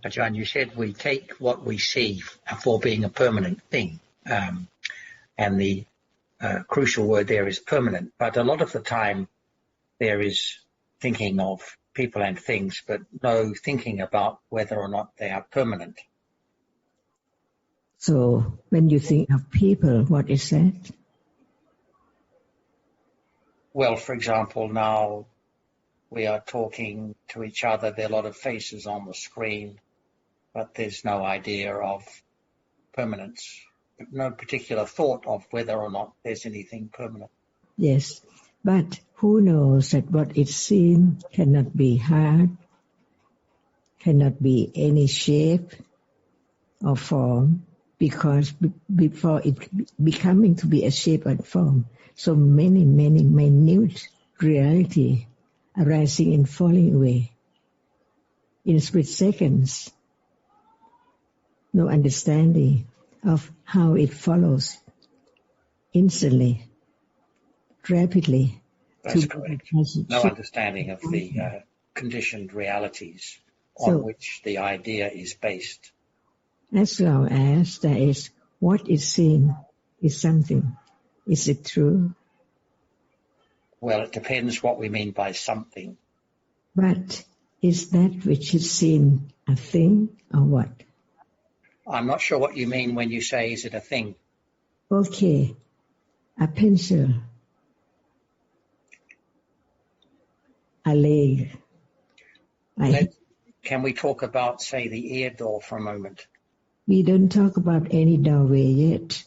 Ajahn, you said we take what we see for being a permanent thing, and the crucial word there is permanent. But a lot of the time there is thinking of people and things, but no thinking about whether or not they are permanent. So when you think of people, what is that? Well, for example, now we are talking to each other. There are a lot of faces on the screen, but there's no idea of permanence, no particular thought of whether or not there's anything permanent. Yes, but who knows that what is seen cannot be hard, cannot be any shape or form, because before it becoming to be a shape and form, so many minute reality arising and falling away in split seconds. No understanding of how it follows instantly, rapidly. That's correct. No understanding of the conditioned realities on which the idea is based. As long as there is what is seen is something, is it true? Well, it depends what we mean by something. But is that which is seen a thing or what? I'm not sure what you mean when you say, is it a thing? Okay, a pencil, a leg. Can we talk about, say, the ear door for a moment? We don't talk about any doorway yet.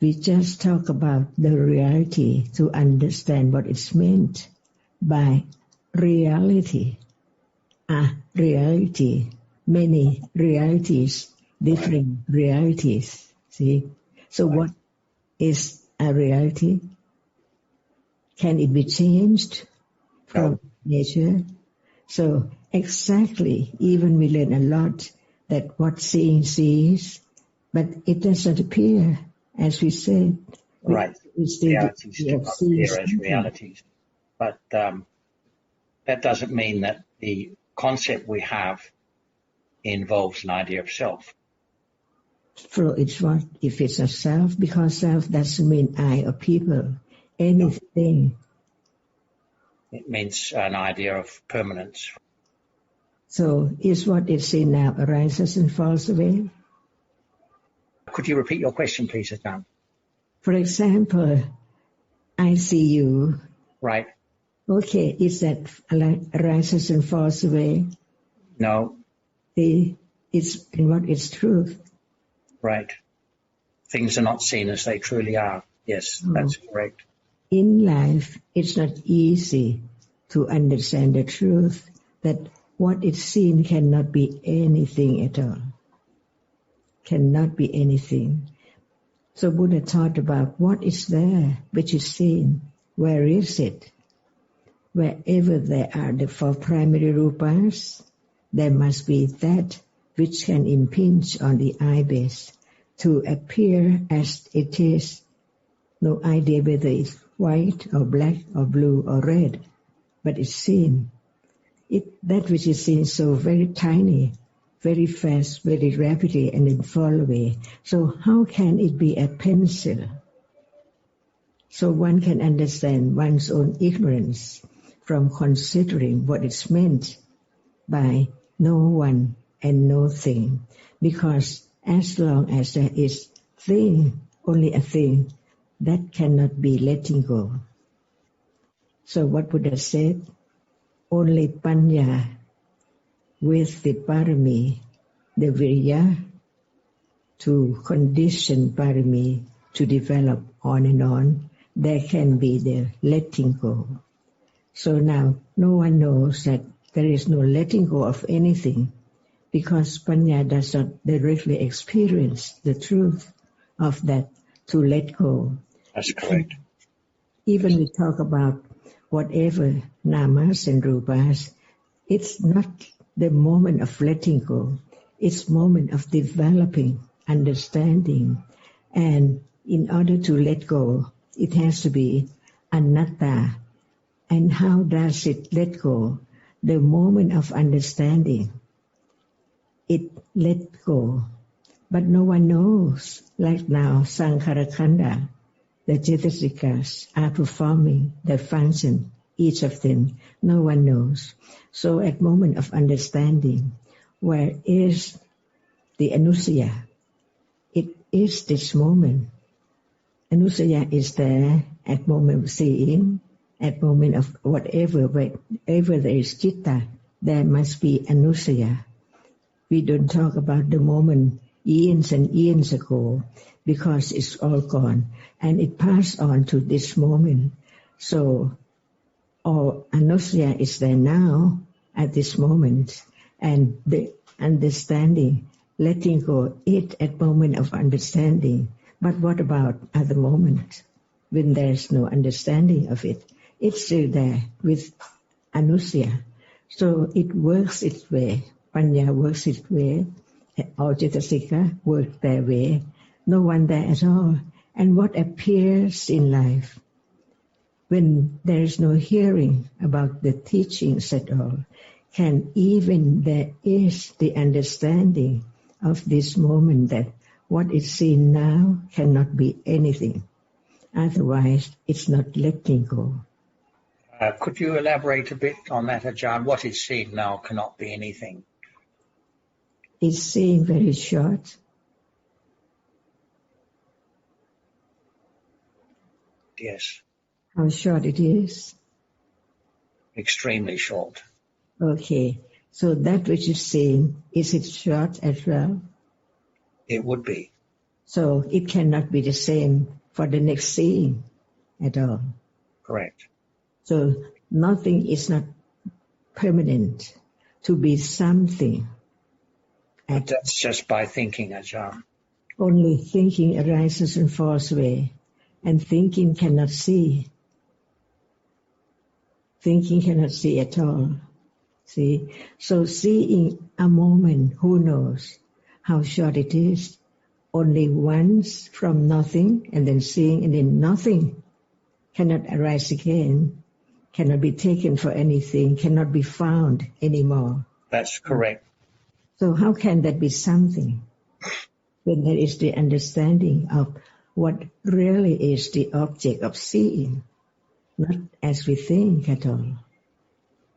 We just talk about the reality to understand what is meant by reality. Reality, many realities, different realities. See? So what is a reality? Can it be changed from nature? So exactly, even we learn a lot that what seeing sees, but it doesn't appear, as we said. Right. Realities do not appear as realities. But that doesn't mean that the concept we have involves an idea of self. So it's what? If it's a self, because self doesn't mean I or people, anything. It means an idea of permanence. So is what is seen now arises and falls away? Could you repeat your question, please, Ajahn? For example, I see you. Right. Okay, is that arises and falls away? No. It's in what is truth. Right. Things are not seen as they truly are. Yes, that's correct. In life, it's not easy to understand the truth that what is seen cannot be anything at all. Cannot be anything. So Buddha taught about what is there, which is seen. Where is it? Wherever there are the four primary rupas, there must be that which can impinge on the eye base to appear as it is. No idea whether it's white or black or blue or red, but it's seen. That which is seen so very tiny, very fast, very rapidly, and then fall away. So how can it be a pencil? So one can understand one's own ignorance from considering what is meant by no one and no thing. Because as long as there is thing, only a thing, that cannot be letting go. So what Buddha said, only panya with the parami, the virya, to condition parami to develop on and on, there can be the letting go. So now no one knows that there is no letting go of anything because panya does not directly experience the truth of that to let go. That's correct. Even we talk about whatever namas and rupas, it's not the moment of letting go. It's moment of developing understanding. And in order to let go, it has to be anatta. And how does it let go? The moment of understanding. it let go. But no one knows. Like now, Sankhara Khanda, the Cetasikas are performing their function, each of them. No one knows. So at moment of understanding, where is the Anusaya? It is this moment. Anusaya is there at moment of seeing, at moment of whatever there is citta, there must be Anusaya. We don't talk about the moment eons and eons ago because it's all gone and it passed on to this moment. So all Anusaya is there now at this moment, and the understanding, letting go it at moment of understanding. But what about at the moment when there's no understanding of it? It's still there with Anusaya. So it works its way. Panya works its way. All Cetasika work their way. No one there at all. And what appears in life when there is no hearing about the teachings at all, can even there is the understanding of this moment that what is seen now cannot be anything. Otherwise, it's not letting go. Could you elaborate a bit on that, Ajahn? What is seen now cannot be anything. It's seen very short. Yes. How short it is? Extremely short. Okay. So that which is seen, is it short as well? It would be. So it cannot be the same for the next seeing at all. Correct. So nothing is not permanent. To be something. But that's just by thinking, Ajahn. Only thinking arises and falls away. And thinking cannot see. Thinking cannot see at all. See? So seeing a moment, who knows how short it is? Only once from nothing, and then seeing, and then nothing cannot arise again, cannot be taken for anything, cannot be found anymore. That's correct. So how can that be something? When there is the understanding of what really is the object of seeing, not as we think at all.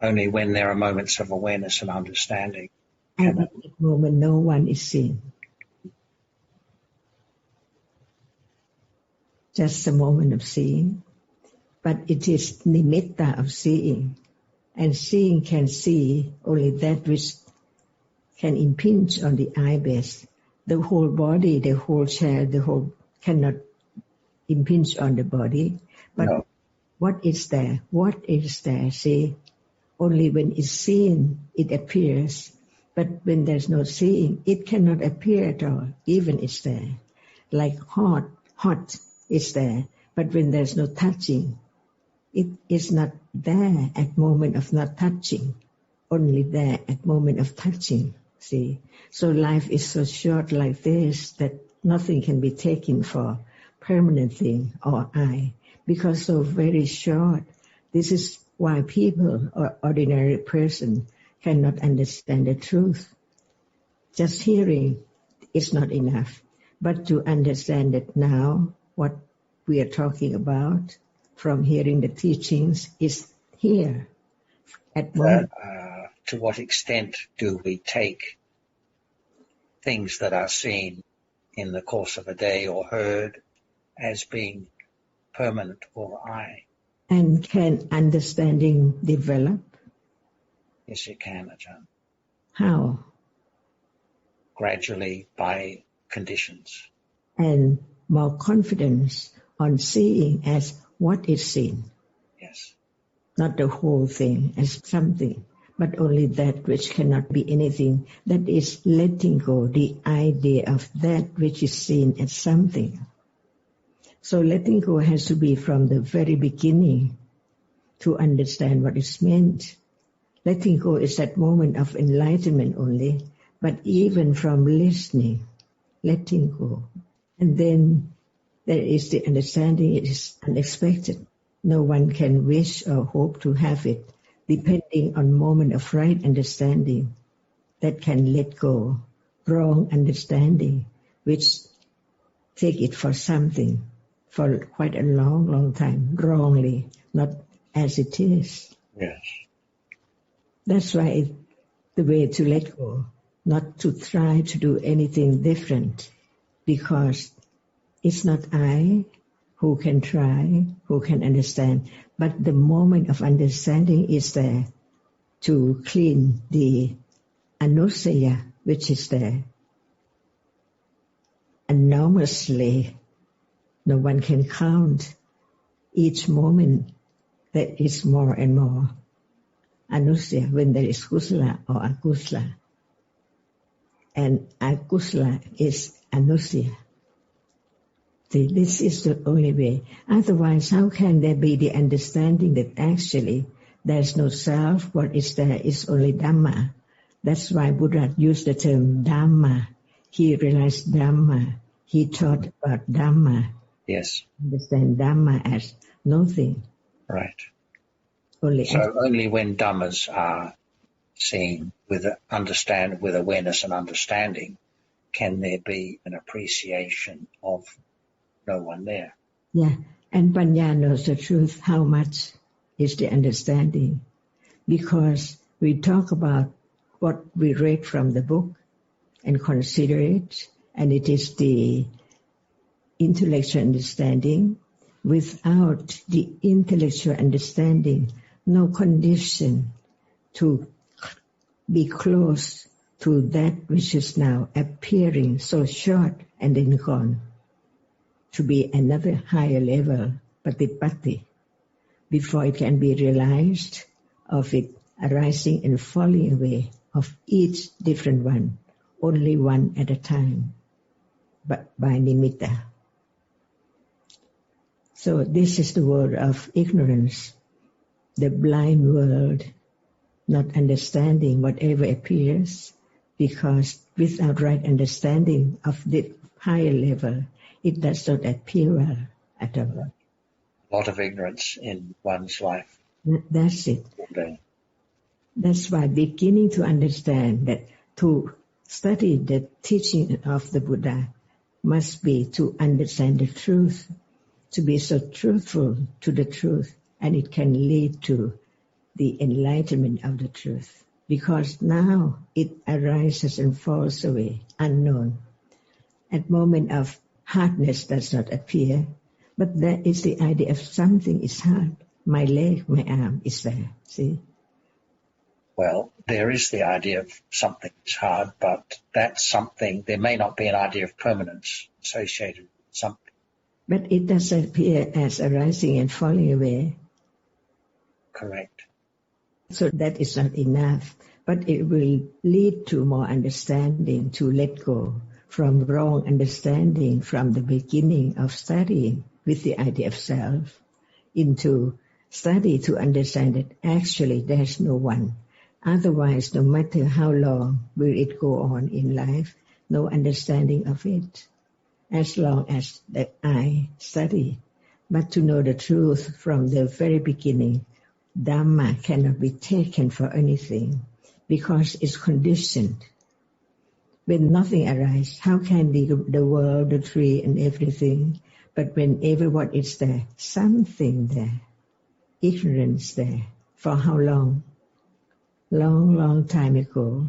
Only when there are moments of awareness and understanding. And at that moment no one is seen. Just a moment of seeing. But it is nimitta of seeing. And seeing can see only that which can impinge on the eye base. The whole body, the whole chair, the whole cannot impinge on the body. But no. What is there? What is there? See, only when it's seen, it appears. But when there's no seeing, it cannot appear at all, even it's there. Like hot is there. But when there's no touching, it is not there at moment of not touching. Only there at moment of touching. See, so life is so short like this that nothing can be taken for permanent thing or I, because so very short. This is why people or ordinary person cannot understand the truth. Just hearing is not enough, but to understand it now, what we are talking about from hearing the teachings is here at moment. To what extent do we take things that are seen in the course of a day or heard as being permanent or I? And can understanding develop? Yes, it can, Ajahn. How? Gradually by conditions. And more confidence on seeing as what is seen. Yes. Not the whole thing as something, but only that which cannot be anything. That is letting go the idea of that which is seen as something. So letting go has to be from the very beginning to understand what is meant. Letting go is that moment of enlightenment only, but even from listening, letting go. And then there is the understanding it is unexpected. No one can wish or hope to have it, depending on moment of right understanding. that can let go wrong understanding, which take it for something for quite a long time, wrongly, not as it is. Yes. That's why the way to let go, not to try to do anything different, because it's not I who can try, who can understand, but the moment of understanding is there to clean the anusaya which is there. Enormously, no one can count each moment that is more and more anusaya when there is kusala or akusala. And akusala is anusaya. See, this is the only way. Otherwise, how can there be the understanding that actually there's no self, what is there is only Dhamma. That's why Buddha used the term Dhamma. He realized Dhamma. He taught about Dhamma. Yes. Understand Dhamma as nothing. Right. Only only when Dhammas are seen with awareness and understanding can there be an appreciation of no one there. Yeah, and Panya knows the truth, how much is the understanding. Because we talk about what we read from the book and consider it, and it is the intellectual understanding. Without the intellectual understanding, no condition to be close to that which is now appearing so short and then gone, to be another higher level, patipatti, before it can be realized of it arising and falling away of each different one, only one at a time, but by nimitta. So this is the world of ignorance, the blind world, not understanding whatever appears, because without right understanding of the higher level, it does not appear well at all. A lot of ignorance in one's life. That's it. That's why beginning to understand that to study the teaching of the Buddha must be to understand the truth, to be so truthful to the truth, and it can lead to the enlightenment of the truth. Because now it arises and falls away, unknown. At moment of hardness does not appear, but that is the idea of something is hard. My leg, my arm is there, see? Well, there is the idea of something is hard, but that's something, there may not be an idea of permanence associated with something. But it does appear as arising and falling away. Correct. So that is not enough, but it will lead to more understanding, to let go from wrong understanding from the beginning of studying with the idea of self, into study to understand that actually there's no one. Otherwise, no matter how long will it go on in life, no understanding of it, as long as the I study. But to know the truth from the very beginning, Dhamma cannot be taken for anything because it's conditioned. When nothing arises, how can the world, the tree and everything, but whenever what is there, something there, ignorance there, for how long? Long time ago.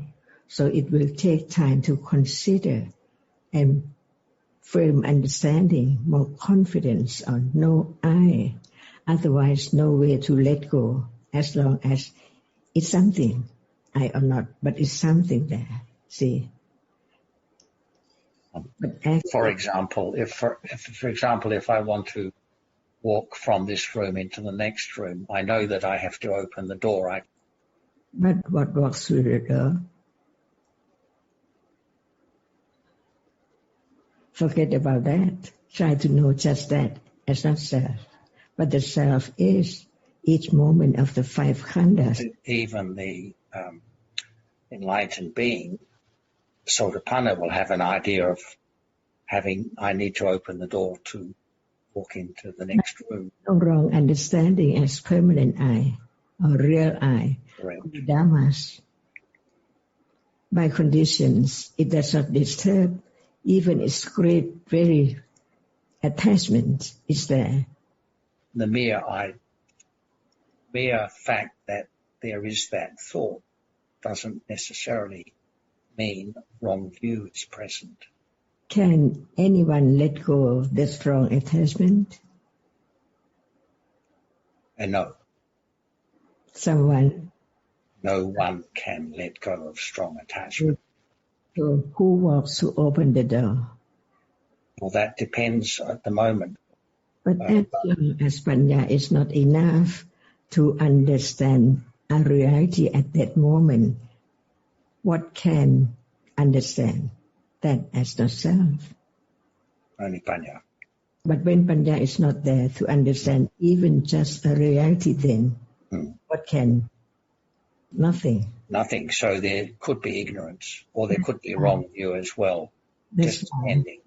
So it will take time to consider and firm understanding, more confidence on no I. Otherwise, no way to let go as long as it's something, I or not, but it's something there. See? For example, if I want to walk from this room into the next room, I know that I have to open the door. But what walks through the door? Forget about that. Try to know just that as not self. But the self is each moment of the five khandhas. Even the enlightened being, Sotapanna, will have an idea of I need to open the door to walk into the next room. No wrong understanding as permanent I or real I. Correct. Dhammas. by conditions. It does not disturb. Even its great, very attachment is there. The mere fact that there is that thought doesn't necessarily mean wrong view is present. Can anyone let go of the strong attachment? No. No one can let go of strong attachment. So who walks to open the door? Well, that depends at the moment. But as long as Panya is not enough to understand a reality at that moment, what can understand? That as not self. Only Panya. But when Panya is not there to understand even just a reality, then what can? Nothing. Nothing. So there could be ignorance, or there could be wrong view as well. That's just depending.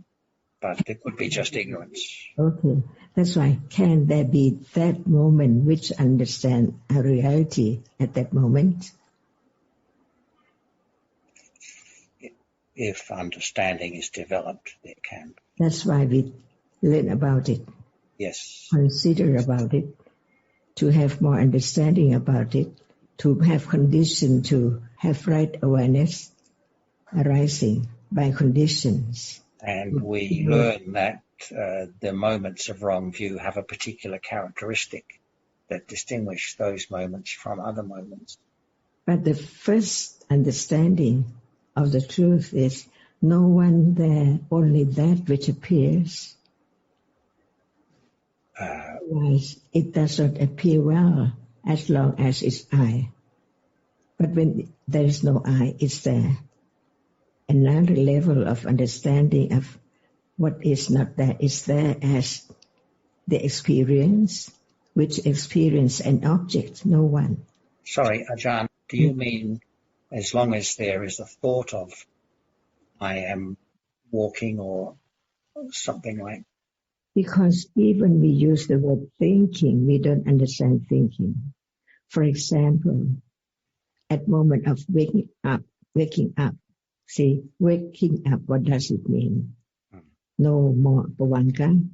But there could be just ignorance. Okay. That's why. Can there be that moment which understand a reality at that moment? If understanding is developed, there can. That's why we learn about it. Yes. Consider about it, to have more understanding about it, to have condition to have right awareness arising by conditions. And we learn that the moments of wrong view have a particular characteristic that distinguish those moments from other moments. But the first understanding of the truth is no one there, only that which appears. Otherwise, it does not appear well as long as it's I. But when there is no I, it's there. Another level of understanding of what is not there is there as the experience, which experience an object, no one. Sorry, Ajahn, do you mean as long as there is a thought of I am walking or something like? Because even we use the word thinking, we don't understand thinking. For example, at moment of waking up, see, waking up, what does it mean? No more pavanka,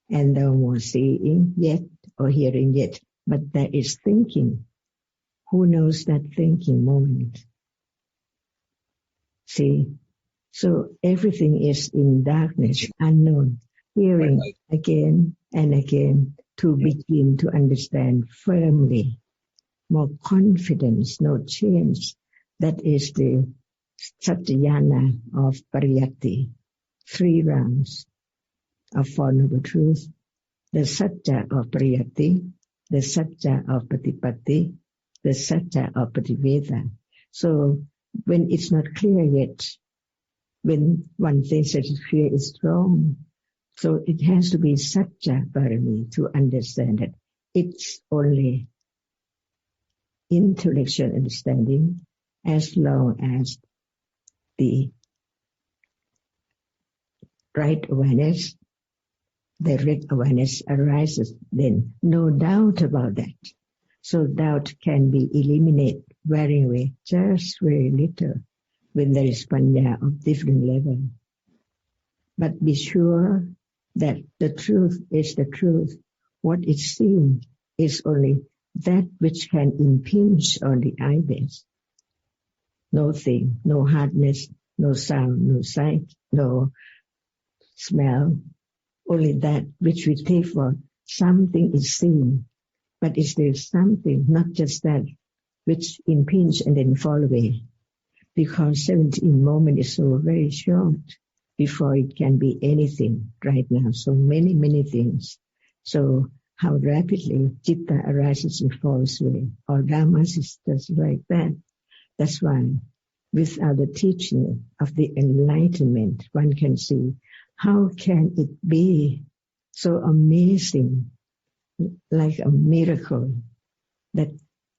and no more seeing yet or hearing yet, but there is thinking. Who knows that thinking moment? See, so everything is in darkness, unknown, hearing again and again to begin to understand firmly, more confidence, no change. That is the Satyayana of Pariyatti, 3 rounds of Four Noble Truths, the Satya of Pariyatti, the Satya of Patipatti, the Satya of Pativeda. So when it's not clear yet, when one thinks that it's clear, it's wrong. So it has to be Satya Parami to understand that it's only intellectual understanding as long as the right awareness, the right awareness arises, then no doubt about that. So doubt can be eliminated very away, just very little, when there is panya of different level. But be sure that the truth is the truth. What is seen is only that which can impinge on the eyelids. No thing, no hardness, no sound, no sight, no smell. Only that which we take for something is seen. But is there something, not just that, which impinge and then fall away? Because 17 moment is so very short before it can be anything right now. So many, many things. So how rapidly citta arises and falls away. All dhammas is just like that. That's why without the teaching of the enlightenment, one can see how can it be so amazing, like a miracle, that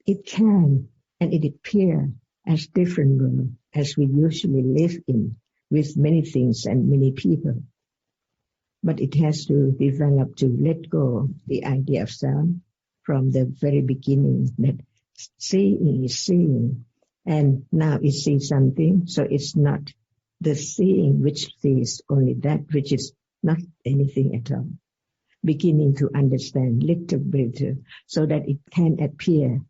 it can and it appears as different world as we usually live in, with many things and many people. But it has to develop to let go the idea of self from the very beginning, that seeing is seeing, And now it sees something, so it's not the seeing which sees only that which is not anything at all. Beginning to understand little better so that it can appear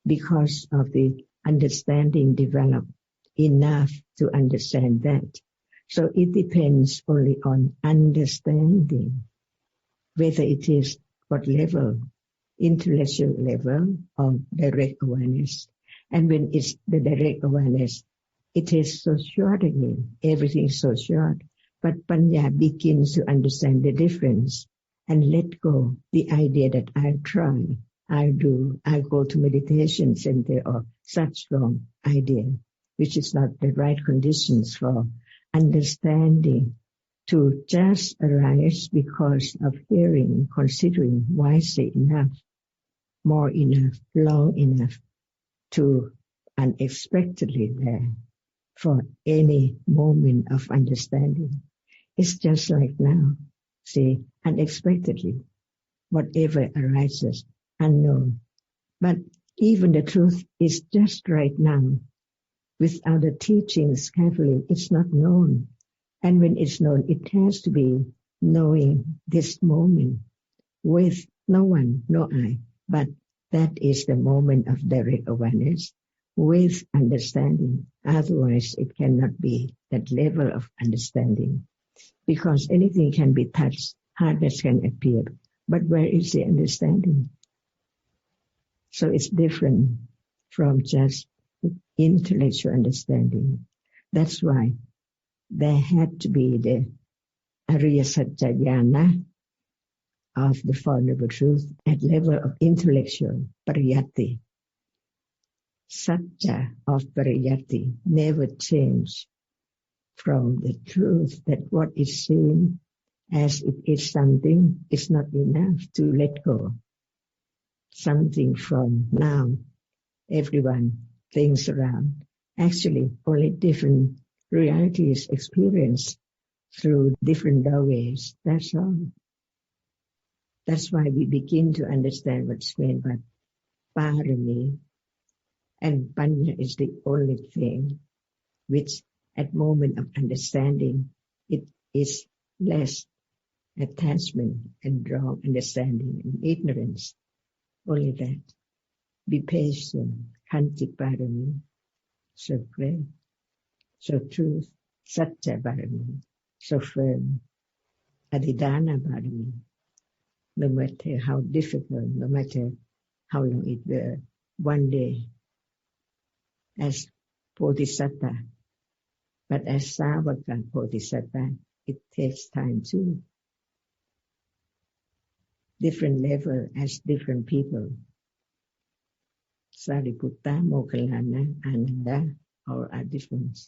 because of the understanding developed enough to understand that. So it depends only on understanding, whether it is what level, intellectual level or direct awareness. And when it's the direct awareness, it is so short again. Everything is so short. But Panya begins to understand the difference and let go the idea that I'll try, I'll go to meditation center or such wrong idea, which is not the right conditions for understanding to just arise because of hearing, considering wisely enough, more enough, long enough to unexpectedly there for any moment of understanding. It's just like now, see, unexpectedly, whatever arises, unknown. But even the truth is just right now. Without the teachings carefully, it's not known. And when it's known, it has to be knowing this moment with no one, no I, but that is the moment of direct awareness with understanding. Otherwise, it cannot be that level of understanding because anything can be touched, hardness can appear. But where is the understanding? So it's different from just intellectual understanding. That's why there had to be the Ariya Satya Jnana of the Four Noble Truths at level of intellectual pariyatti. Satya of pariyatti never change from the truth that what is seen as it is something is not enough to let go. Something from now, everyone, things around, actually only different realities experienced through different doorways. That's all. That's why we begin to understand what's meant by parami. And panya is the only thing which at moment of understanding, it is less attachment and wrong understanding and ignorance. Only that. Be patient. Khanti parami. So great. So truth. Satya parami. So firm. Adhidana parami. No matter how difficult, no matter how long it will, one day, as Bodhisattva, but as Savaka Bodhisattva, it takes time too. Different level as different people. Sariputta, Moggallana, Ananda, all are different.